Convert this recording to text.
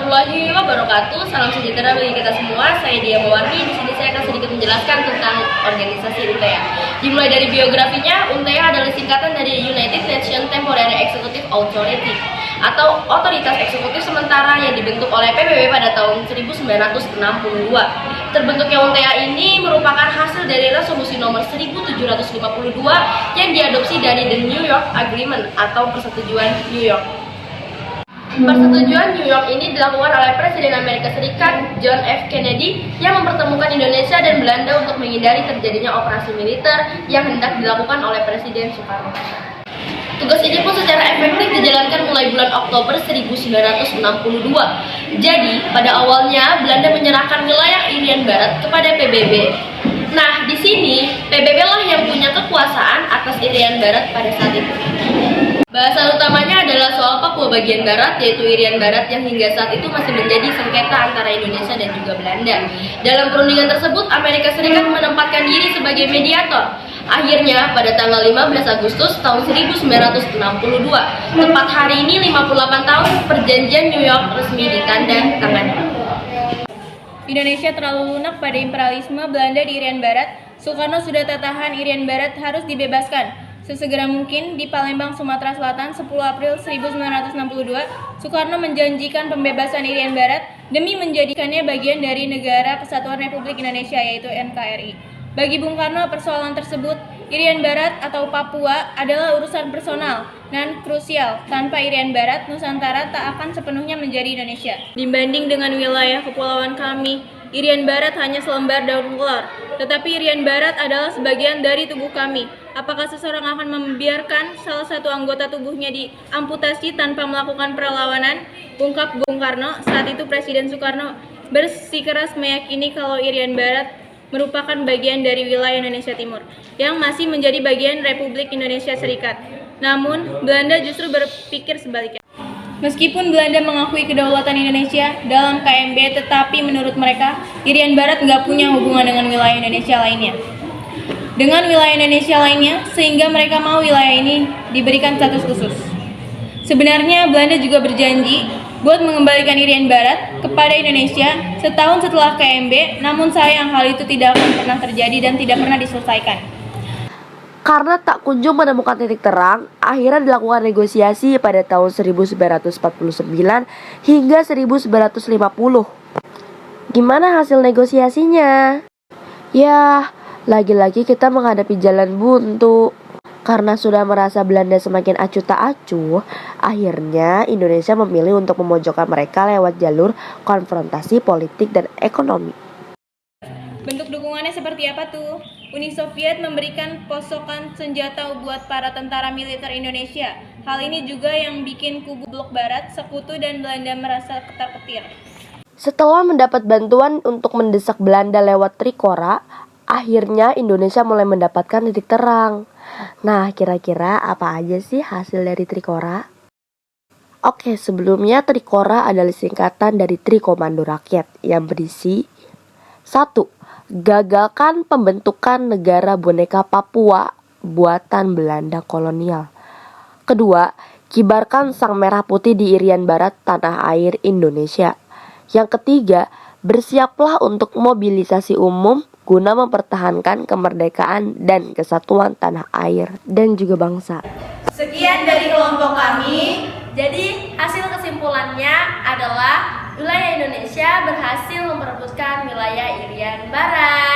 warahmatullahi wabarakatuh. Salam sejahtera bagi kita semua. Saya Dia Mawarni. Di sini saya akan sedikit menjelaskan tentang organisasi UNTEA. Dimulai dari biografinya, UNTEA adalah singkatan dari United Nations Temporary Executive Authority atau otoritas eksekutif sementara yang dibentuk oleh PBB pada tahun 1962. Terbentuknya UNTEA ini merupakan hasil dari resolusi nomor 1752 yang diadopsi dari The New York Agreement atau Persetujuan New York. Persetujuan New York ini dilakukan oleh Presiden Amerika Serikat John F. Kennedy yang mempertemukan Indonesia dan Belanda untuk menghindari terjadinya operasi militer yang hendak dilakukan oleh Presiden Soekarno. Tugas ini pun secara efektif dijalankan mulai bulan Oktober 1962. Jadi, pada awalnya Belanda menyerahkan wilayah Irian Barat kepada PBB. Nah, di sini PBB lah yang punya kekuasaan atas Irian Barat pada saat itu. Bahasan utamanya adalah soal Papua bagian barat, yaitu Irian Barat yang hingga saat itu masih menjadi sengketa antara Indonesia dan juga Belanda. Dalam perundingan tersebut, Amerika Serikat menempatkan diri sebagai mediator. Akhirnya, pada tanggal 15 Agustus tahun 1962, tepat hari ini 58 tahun, perjanjian New York resmi ditandatangani. Indonesia terlalu lunak pada imperialisme Belanda di Irian Barat. Soekarno sudah tertahan, Irian Barat harus dibebaskan sesegera mungkin. Di Palembang, Sumatera Selatan, 10 April 1962, Soekarno menjanjikan pembebasan Irian Barat demi menjadikannya bagian dari Negara Kesatuan Republik Indonesia, yaitu NKRI. Bagi Bung Karno, persoalan tersebut, Irian Barat atau Papua adalah urusan personal dan krusial. Tanpa Irian Barat, Nusantara tak akan sepenuhnya menjadi Indonesia. Dibanding dengan wilayah kepulauan kami, Irian Barat hanya selembar daun kelor. Tetapi Irian Barat adalah sebagian dari tubuh kami. Apakah seseorang akan membiarkan salah satu anggota tubuhnya diamputasi tanpa melakukan perlawanan? Ungkap Bung Karno. Saat itu Presiden Soekarno bersikeras meyakini kalau Irian Barat merupakan bagian dari wilayah Indonesia Timur yang masih menjadi bagian Republik Indonesia Serikat. Namun, Belanda justru berpikir sebaliknya. Meskipun Belanda mengakui kedaulatan Indonesia dalam KMB, tetapi menurut mereka, Irian Barat nggak punya hubungan dengan wilayah Indonesia lainnya. Sehingga mereka mau wilayah ini diberikan status khusus. Sebenarnya Belanda juga berjanji buat mengembalikan Irian Barat kepada Indonesia setahun setelah KMB, namun sayang hal itu tidak akan pernah terjadi dan tidak pernah diselesaikan. Karena tak kunjung menemukan titik terang, akhirnya dilakukan negosiasi pada tahun 1949 hingga 1950. Gimana hasil negosiasinya? Ya, lagi-lagi kita menghadapi jalan buntu. Karena sudah merasa Belanda semakin acuh tak acuh, akhirnya Indonesia memilih untuk memojokkan mereka lewat jalur konfrontasi politik dan ekonomi. Bentuk dukungannya seperti apa tuh? Uni Soviet memberikan pasokan senjata buat para tentara militer Indonesia. Hal ini juga yang bikin kubu blok barat, sekutu dan Belanda merasa ketar-ketir. Setelah mendapat bantuan untuk mendesak Belanda lewat Trikora, akhirnya Indonesia mulai mendapatkan titik terang. Nah, kira-kira apa aja sih hasil dari Trikora? Oke, sebelumnya Trikora adalah singkatan dari Tri Komando Rakyat yang berisi 1. Gagalkan pembentukan negara boneka Papua buatan Belanda kolonial. 2. Kibarkan sang merah putih di Irian Barat tanah air Indonesia. Yang 3. Bersiaplah untuk mobilisasi umum guna mempertahankan kemerdekaan dan kesatuan tanah air dan juga bangsa. Sekian dari kelompok kami. Jadi hasil kesimpulannya adalah wilayah Indonesia berhasil memperebutkan wilayah Irian Barat.